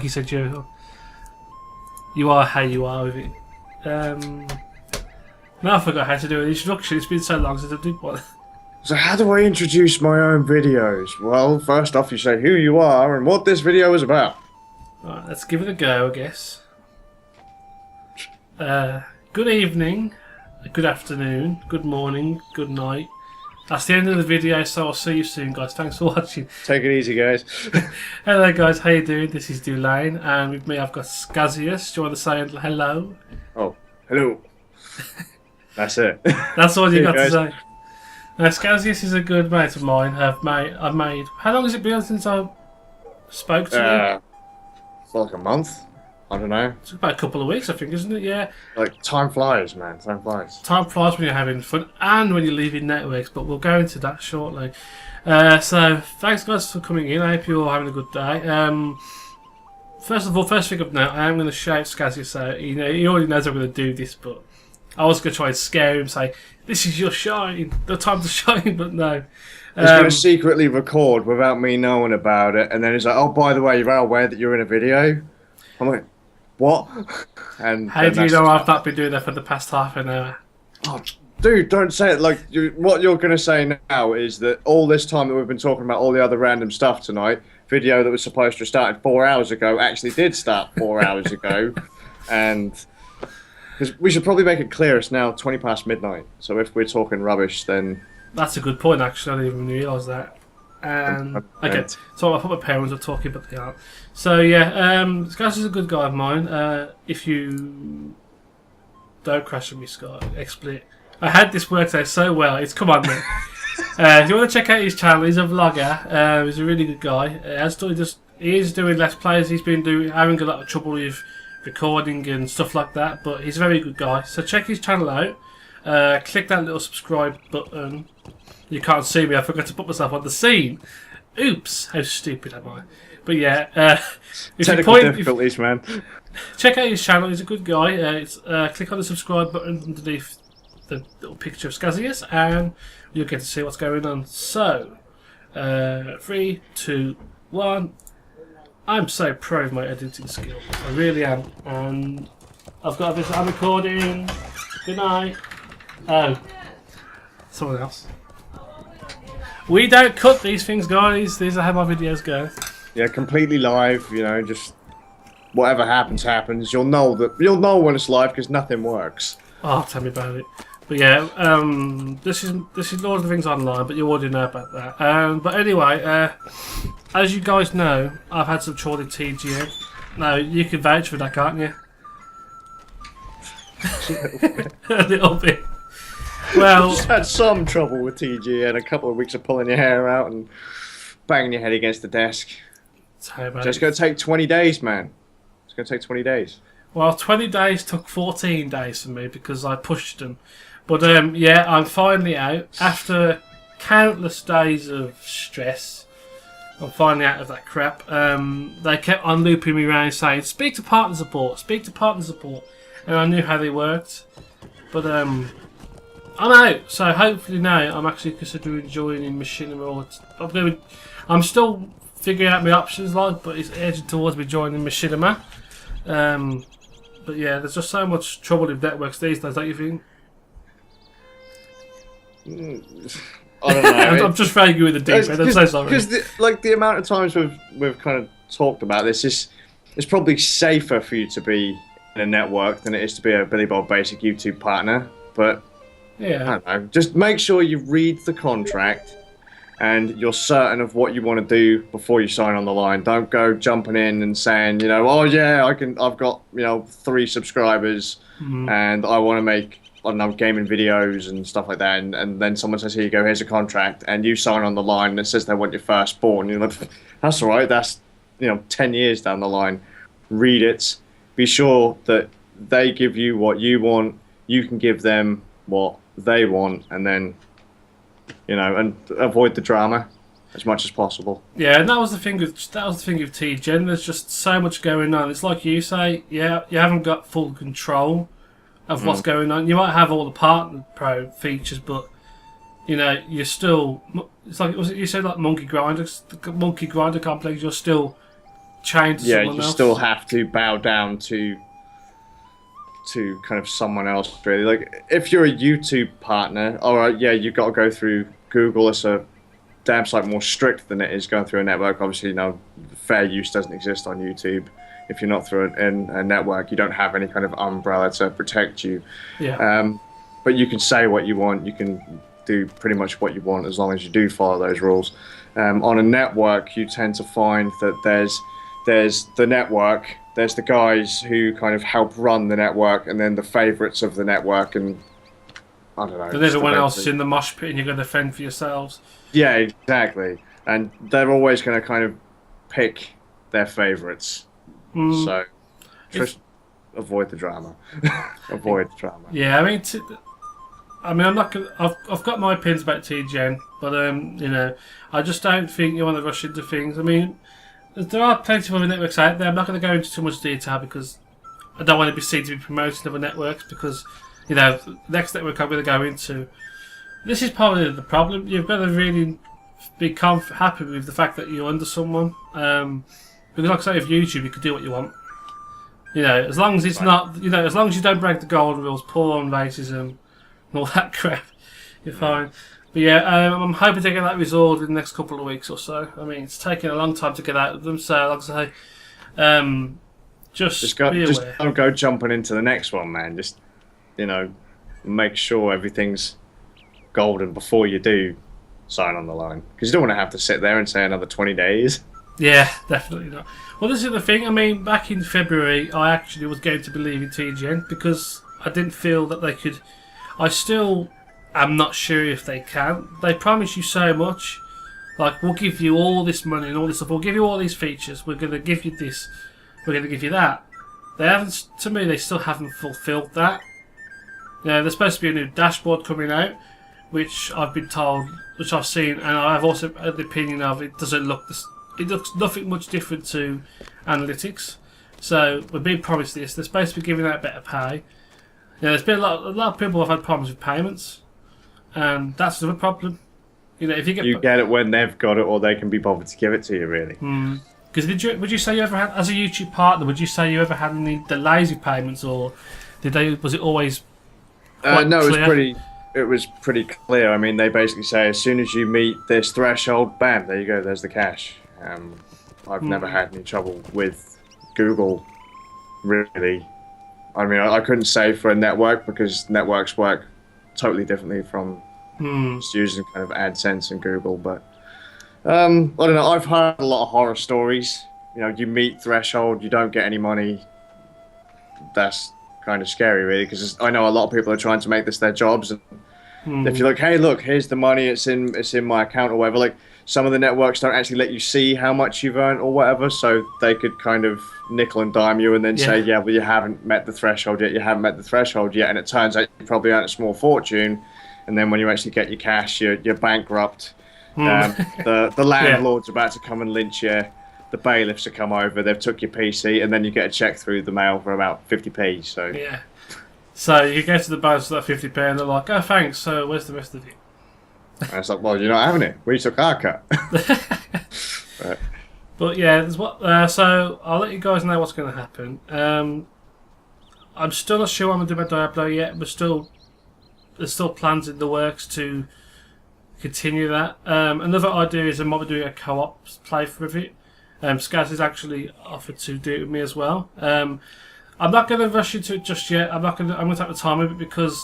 He said you are how you are with it. Now I forgot how to do an introduction. It's been so long since I did one. So how do I introduce my own videos? Well, first off you say who you are and what this video is about. Right, let's give it a go, I guess. Good evening, good afternoon, good morning, good night. That's the end of the video, so I'll see you soon, guys. Thanks for watching. Take it easy, guys. Hello, guys. How you doing? This is Dulayne, and with me I've got Skazius. Do you want to say hello? Oh, hello. That's it. That's all you got guys. to say. Now, Skazius is a good mate of mine. I've made. How long has it been since I spoke to you? For like a month. I don't know. It's about a couple of weeks, I think, isn't it? Yeah. Like, time flies, man. Time flies. Time flies when you're having fun and when you're leaving networks, but we'll go into that shortly. So, thanks, guys, for coming in. I hope you're all having a good day. First of all, first thing of note, I am going to shout Skazius out. You know, he already knows I'm going to do this, but I was going to try and scare him, say, "This is your shine, the time to shine," but no. He's going to secretly record without me knowing about it, and then he's like, "Oh, by the way, you're aware that you're in a video?" I'm like, "What?" And how do you know I've not been doing that for the past half an hour? Oh, dude, don't say it. Like, what you're going to say now is that all this time that we've been talking about all the other random stuff tonight, video that was supposed to have started 4 hours ago actually did start 4 hours ago. And because we should probably make it clear it's now 20 past midnight. So if we're talking rubbish, then... That's a good point, actually. I didn't even realise that. Okay, so I thought my parents were talking, but they aren't. So yeah, Skazius is a good guy of mine. If you don't crash with me, Scott, XSplit. I had this worked out so well. It's come on, man. If you want to check out his channel, he's a vlogger. He's a really good guy. He is doing Let's Plays. He's been having a lot of trouble with recording and stuff like that, but he's a very good guy. So check his channel out. Click that little subscribe button. You can't see me, I forgot to put myself on the scene. Oops, how stupid am I? But yeah, technical difficulties, man. Check out his channel, he's a good guy. Click on the subscribe button underneath the little picture of Skazius and you'll get to see what's going on. So, 3, 2, 1. I'm so proud of my editing skill. I really am. And I've got this, I'm recording. Good night. Oh, someone else. We don't cut these things, guys. These are how my videos go. Yeah, completely live. You know, just whatever happens, happens. You'll know when it's live because nothing works. Oh, tell me about it. But yeah, this is Lord of the Rings Online, but you already know about that. But anyway, as you guys know, I've had some trouble with TGN. Now you can vouch for that, can't you? A little bit. Well, just had some trouble with TG and a couple of weeks of pulling your hair out and banging your head against the desk. So it's going to take 20 days, man. It's going to take 20 days. Well, 20 days took 14 days for me because I pushed them. But yeah, I'm finally out. After countless days of stress, I'm finally out of that crap. They kept on looping me around saying, "Speak to partner support, speak to partner support." And I knew how they worked. But I'm out, so hopefully now I'm actually considering joining Machinima. I'm still figuring out my options, like, but it's edging towards me joining Machinima. But yeah, there's just so much trouble with networks these days, don't you think? I don't know. I'm just throwing you in the deep end. I'm so sorry. Because the amount of times we've kind of talked about this, it's probably safer for you to be in a network than it is to be a Billy Bob Basic YouTube partner, but. Yeah. I don't know. Just make sure you read the contract and you're certain of what you want to do before you sign on the line. Don't go jumping in and saying, you know, "Oh yeah, I've got, you know, 3 subscribers and I want to make, I don't know, gaming videos and stuff like that." And then someone says, "Here you go, here's a contract," and you sign on the line and it says they want your firstborn. You're like, "That's all right. That's, you know, 10 years down the line." Read it. Be sure that they give you what you want. You can give them what they want, and then, you know, and avoid the drama as much as possible. Yeah, and that was the thing with TGen. There's just so much going on. It's like you say, yeah, you haven't got full control of what's going on. You might have all the partner pro features, but you know, you're still. It's like you said, like monkey grinder complex. You're still chained to yeah, someone you else. still have to bow down to kind of someone else, really. Like, if you're a YouTube partner, all right, yeah, you've got to go through Google. It's a damn sight more strict than it is going through a network. Obviously, fair use doesn't exist on YouTube. If you're not through a network, you don't have any kind of umbrella to protect you. Yeah. But you can say what you want. You can do pretty much what you want as long as you do follow those rules. On a network, you tend to find that there's the network, there's the guys who kind of help run the network, and then the favourites of the network, and I don't know. And everyone else is in the mosh pit, and you're going to fend for yourselves. Yeah, exactly. And they're always going to kind of pick their favourites. So just avoid the drama. Avoid the drama. Yeah, I'm not gonna. I've got my opinions about TGN, but I just don't think you want to rush into things. I mean, there are plenty of other networks out there. I'm not going to go into too much detail because I don't want to be seen to be promoting other networks. Because the next network I'm going to go into, this is probably the problem. You've got to really be happy with the fact that you're under someone. Because, like I say, with YouTube, you can do what you want. As long as it's not, as long as you don't break the golden rules, porn, racism, and all that crap, you're fine. But yeah, I'm hoping to get that resolved in the next couple of weeks or so. I mean, it's taken a long time to get out of them, so like I say, just be aware. Just don't go jumping into the next one, man. Just, make sure everything's golden before you do sign on the line. Because you don't want to have to sit there and say another 20 days. Yeah, definitely not. Well, this is the thing. I mean, back in February, I actually was going to believe in TGN because I didn't feel that they could. I still am not sure if they can. They promise you so much. Like, we'll give you all this money and all this stuff. We'll give you all these features. We're going to give you this. We're going to give you that. They haven't. To me, they still haven't fulfilled that. There's supposed to be a new dashboard coming out, which I've been told, which I've seen, and I've also had the opinion of it doesn't look. It looks nothing much different to analytics. So we're being promised this. They're supposed to be giving out better pay. There's been a lot of people have had problems with payments, and that's the problem. If you get it when they've got it, or they can be bothered to give it to you, really. Because would you say you ever had, as a YouTube partner, would you say you ever had any delays with payments, or was it always? No, it was pretty clear. I mean, they basically say as soon as you meet this threshold, bam, there you go. There's the cash. I've never had any trouble with Google, really. I mean, I couldn't say for a network because networks work totally differently from just using kind of AdSense and Google. But I don't know. I've heard a lot of horror stories. You meet threshold, you don't get any money. That's kind of scary, really, because I know a lot of people are trying to make this their jobs. And if you're like, hey, look, here's the money. It's in my account or whatever. Like, some of the networks don't actually let you see how much you've earned or whatever, so they could kind of nickel and dime you and then say, yeah, well, you haven't met the threshold yet, and it turns out you probably earned a small fortune, and then when you actually get your cash, you're bankrupt. The landlord's about to come and lynch you, the bailiffs have come over, they've took your PC, and then you get a check through the mail for about 50p, so... Yeah. So you go to the balance of that 50p and they're like, oh, thanks, so where's the rest of it? And it's like, well, you're not having it. We took our cut. Right. But yeah, so I'll let you guys know what's going to happen. I'm still not sure what I'm going to do about Diablo yet, but there's still plans in the works to continue that. Another idea is I might be doing a co-op playthrough of it. Skaz has actually offered to do it with me as well. I'm not going to rush into it just yet. I'm going to take the time with it because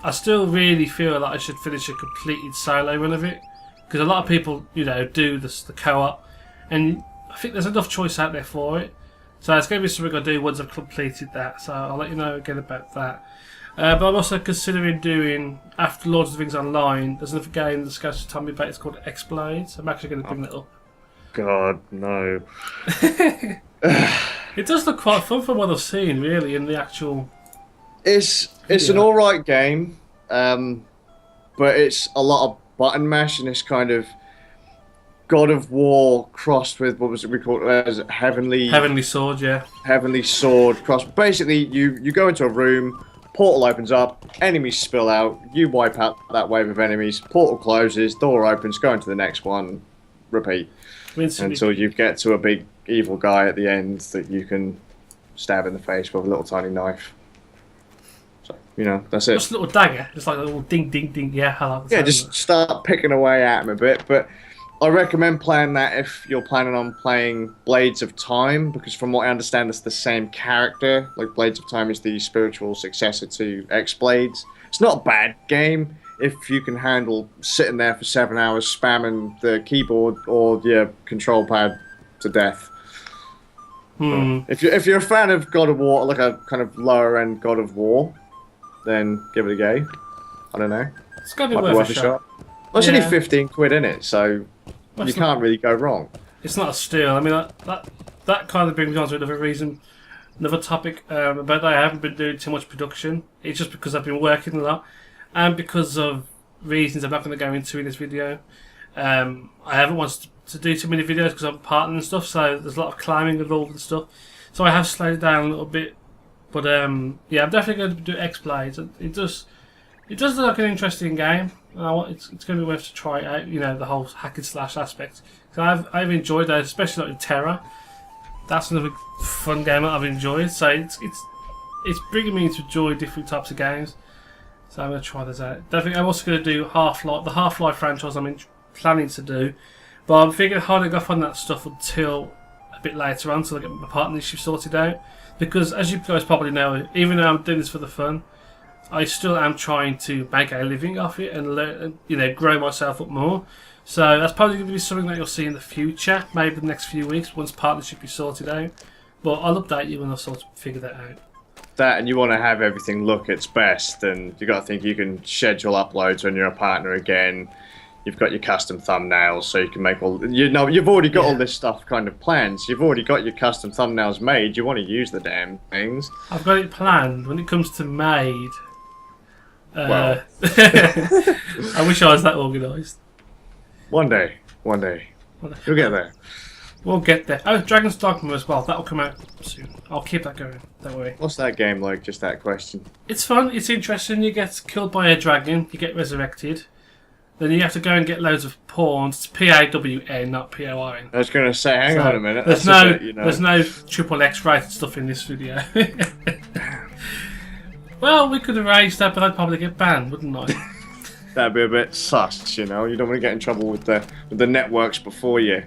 I still really feel like I should finish a completed solo run of it, because a lot of people, do the co-op, and I think there's enough choice out there for it. So it's going to be something I do once I've completed that. So I'll let you know again about that. But I'm also considering doing, after Lords of the Rings Online, there's another game that's going to tell me about. It's called X-Blade. So I'm actually going to bring that up. God, no. It does look quite fun from what I've seen, really, in the actual. It's an alright game, but it's a lot of button mash, and it's kind of God of War crossed with, what was it we called it as, Heavenly Sword, yeah. Heavenly Sword crossed. Basically, you go into a room, portal opens up, enemies spill out, you wipe out that wave of enemies, portal closes, door opens, go into the next one, repeat. until you get to a big evil guy at the end that you can stab in the face with a little tiny knife. So, that's it. Just a little dagger, just like a little ding, ding, ding. Yeah, I like that. Just start picking away at him a bit. But I recommend playing that if you're planning on playing Blades of Time, because from what I understand, it's the same character. Like, Blades of Time is the spiritual successor to X-Blades. It's not a bad game if you can handle sitting there for 7 hours spamming the keyboard or your control pad to death. If you're a fan of God of War, like a kind of lower end God of War, then give it a go. I don't know. It's gotta be worth a shot. Well, it's only 15 quid in it, so you can't really go wrong. It's not a steal. I mean, that kind of brings me on to another reason, another topic about that I haven't been doing too much production. It's just because I've been working a lot, and because of reasons I'm not going to go into in this video. I haven't wanted to do too many videos because I'm partnering and stuff, so there's a lot of climbing involved and stuff. So I have slowed down a little bit. But yeah, I'm definitely going to do X-Blades. It does look like an interesting game. It's going to be worth to try it out. The whole hack and slash aspect. So I've enjoyed that, especially like Terra. That's another fun game that I've enjoyed. So it's bringing me to enjoy different types of games. So I'm going to try this out. Definitely, I'm also going to do the Half-Life franchise. I'm planning to do, but I'm thinking holding off on that stuff until a bit later on, so I get my partnership sorted out. Because, as you guys probably know, even though I'm doing this for the fun, I still am trying to make a living off it and learn, grow myself up more. So that's probably going to be something that you'll see in the future, maybe the next few weeks, once partnership is sorted out. But I'll update you when I sort of figure that out. That, and you want to have everything look its best, and you got to think you can schedule uploads when you're a partner again. You've got your custom thumbnails, so you can make you've already got all this stuff kind of planned. So you've already got your custom thumbnails made. You want to use the damn things. I've got it planned. When it comes to made, well, I wish I was that organised. One day, you'll get there. We'll get there. Oh, Dragon's Dogma as well. That'll come out soon. I'll keep that going. Don't worry. What's that game like? Just that question. It's fun. It's interesting. You get killed by a dragon. You get resurrected. Then you have to go and get loads of pawns. It's P-A-W-N, not P-O-R-N. I was going to say, hang on a minute. There's no triple X rated stuff in this video. Well, we could arrange that, but I'd probably get banned, wouldn't I? That'd be a bit sus, You don't want to get in trouble with the networks before you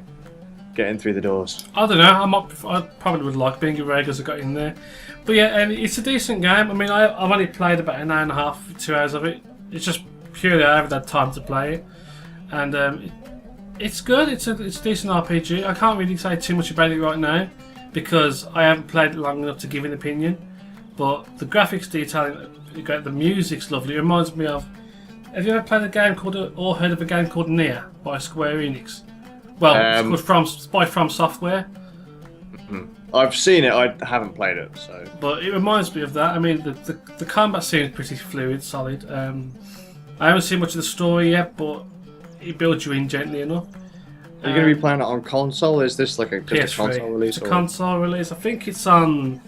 get in through the doors. I don't know. I probably would like being a reg as I got in there. But yeah, and it's a decent game. I mean, I've only played about an hour and a half, 2 hours of it. It's just purely I haven't had time to play it, and it's good. It's a decent RPG. I can't really say too much about it right now because I haven't played it long enough to give an opinion. But the graphics detailing, the music's lovely. It reminds me of. Have you ever played a game called or heard of a game called Nier by Square Enix? Well, it's called by From Software. I've seen it. I haven't played it, so. But it reminds me of that. I mean, the combat seems pretty fluid, solid. I haven't seen much of the story yet, but it builds you in gently enough. Are you going to be playing it on console? Is this like just a console release? It's a console release. I think it's on.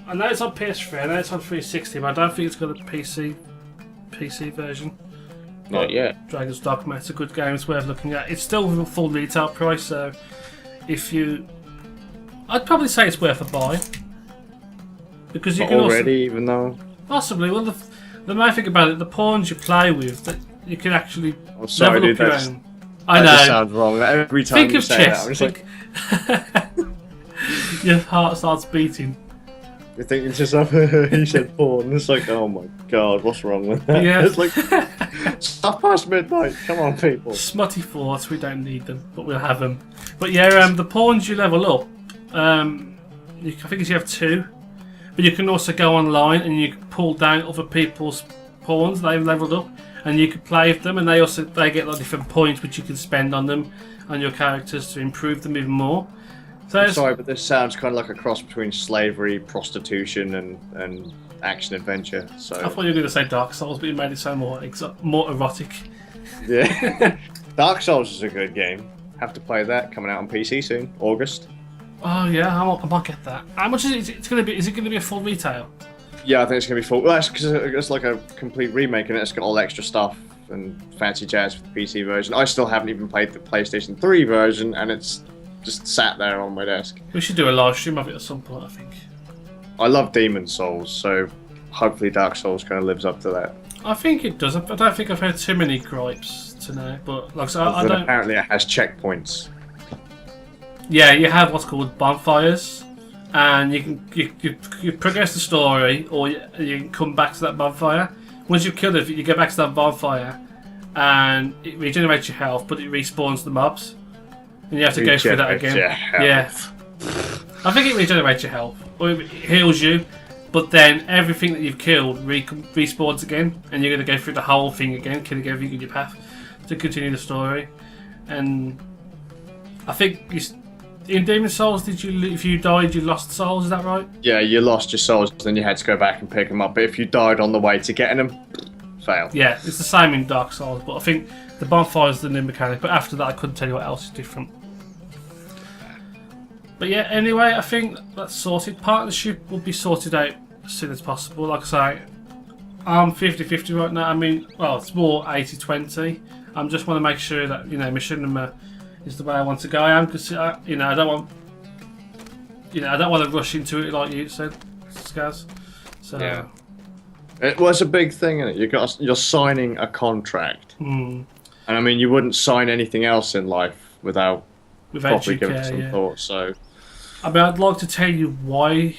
I know it's on PS3. I know it's on 360, but I don't think it's got a PC version. Not yet. Dragon's Dogma. It's a good game. It's worth looking at. It's still full retail price, so I'd probably say it's worth a buy because you can already, even though possibly. Well, the main thing about it, the pawns you play with, that you can actually sorry, level dude, up your own. I know. That sounds wrong. Every time think you of say chess. that, I'm just Your heart starts beating. You're thinking to yourself, he said porn. It's like, oh my god, what's wrong with that? Yeah. It's like, it's past midnight. Come on, people. Smutty thoughts, we don't need them, but we'll have them. But yeah, the pawns you level up, I think you have 2. But you can also go online and you can pull down other people's pawns they've leveled up, and you can play with them, and they get like different points which you can spend on them, on your characters to improve them even more. So I'm sorry, but this sounds kind of like a cross between slavery, prostitution, and action adventure. So I thought you were going to say Dark Souls, but you made it sound more erotic. Yeah, Dark Souls is a good game. Have to play that. Coming out on PC soon, August. Oh yeah, I might get that. How much is it? It's going to be? Is it going to be a full retail? Yeah, I think it's going to be full. Well, that's because it's like a complete remake, and it's got all the extra stuff and fancy jazz for the PC version. I still haven't even played the PlayStation 3 version, and it's just sat there on my desk. We should do a live stream of it at some point, I think. I love Demon Souls, so hopefully Dark Souls kind of lives up to that. I think it does. I don't think I've heard too many gripes to know, but like I don't. Apparently, it has checkpoints. Yeah, you have what's called bonfires, and you progress the story, or you can come back to that bonfire. Once you've killed it, you go back to that bonfire, and it regenerates your health, but it respawns the mobs, and you have to go through that again. Yeah, I think it regenerates your health, or it heals you, but then everything that you've killed respawns again, and you're going to go through the whole thing again, killing everything in your path to continue the story. And I think in Demon Souls, if you died, you lost souls? Is that right? Yeah, you lost your souls, then you had to go back and pick them up. But if you died on the way to getting them, fail. Yeah, it's the same in Dark Souls, but I think the bonfire is the new mechanic. But after that, I couldn't tell you what else is different. But yeah, anyway, I think that's sorted. Partnership will be sorted out as soon as possible. Like I say, I'm 50-50 right now. I mean, well, it's more 80-20. I just want to make sure that, you know, Machinima is the way I want to go. I am, because you know, I don't want to rush into it like you said, Skaz. So yeah, it was a big thing, isn't it? You're signing a contract, and I mean, you wouldn't sign anything else in life without properly giving it some thought. So, I mean, I'd like to tell you why,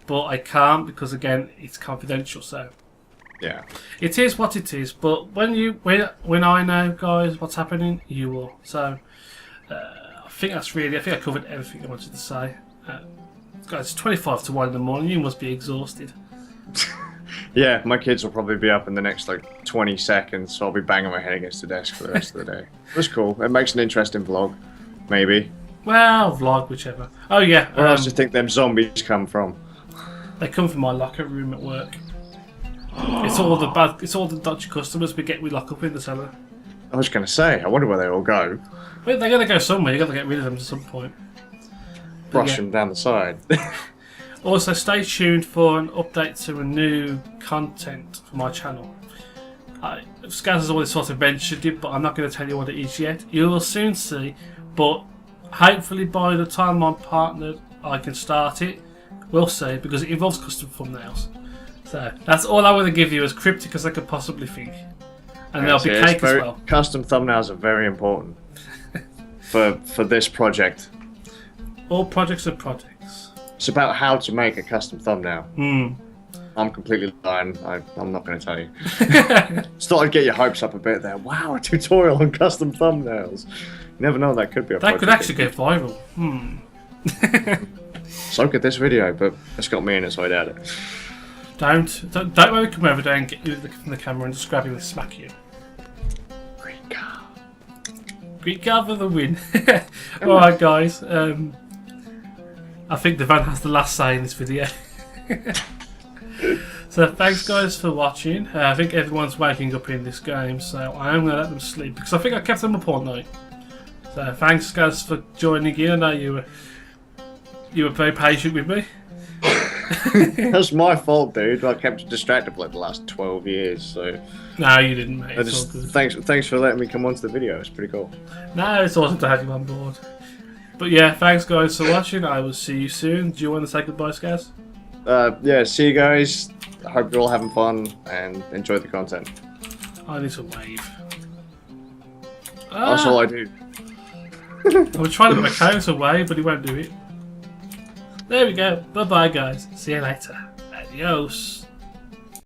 but I can't because again, it's confidential. So. Yeah, it is what it is. But when I know, guys, what's happening, you will. So I think that's really. I think I covered everything I wanted to say. Guys, it's 25 to 1 in the morning. You must be exhausted. Yeah, my kids will probably be up in the next like 20 seconds, so I'll be banging my head against the desk for the rest of the day. That's cool. It makes an interesting vlog, maybe. Well, vlog, whichever. Oh yeah. Where else do you think them zombies come from? They come from my locker room at work. It's all the Dutch customers we lock up in the cellar. I was going to say, I wonder where they all go. Well, they're going to go somewhere. You've got to get rid of them at some point. Brush them down the side. Also, stay tuned for an update to a new content for my channel. Skaz has already sort of mentioned it, but I'm not going to tell you what it is yet. You will soon see, but hopefully by the time I'm partnered, I can start it. We'll see, because it involves custom thumbnails. So that's all I want to give you, as cryptic as I could possibly think. And there'll be cake as well. Custom thumbnails are very important for this project. All projects are projects. It's about how to make a custom thumbnail. I'm completely lying. I'm not going to tell you. Just thought I'd get your hopes up a bit there. Wow, a tutorial on custom thumbnails. You never know, that could be a project. That could actually go viral. So could this video, but it's got me in it, so I doubt it. Don't worry, come over there and get you from the camera and just grab you and smack you. Green car. Green car for the win. Alright guys, I think the van has the last say in this video. So thanks guys for watching. I think everyone's waking up in this game, so I am going to let them sleep because I think I kept them up all night. So thanks guys for joining in. I know you were very patient with me. That's my fault, dude. I kept you distracted for like the last 12 years, so... No, you didn't, mate. It's all good. Thanks for letting me come onto the video. It's pretty cool. No, it's awesome to have you on board. But yeah, thanks guys for watching. I will see you soon. Do you want to say goodbye, Skaz? Yeah, see you guys. I hope you're all having fun and enjoy the content. I need to wave. That's all I do. I was trying to make my character wave, but he won't do it. There we go. Bye bye, guys. See you later. Adios.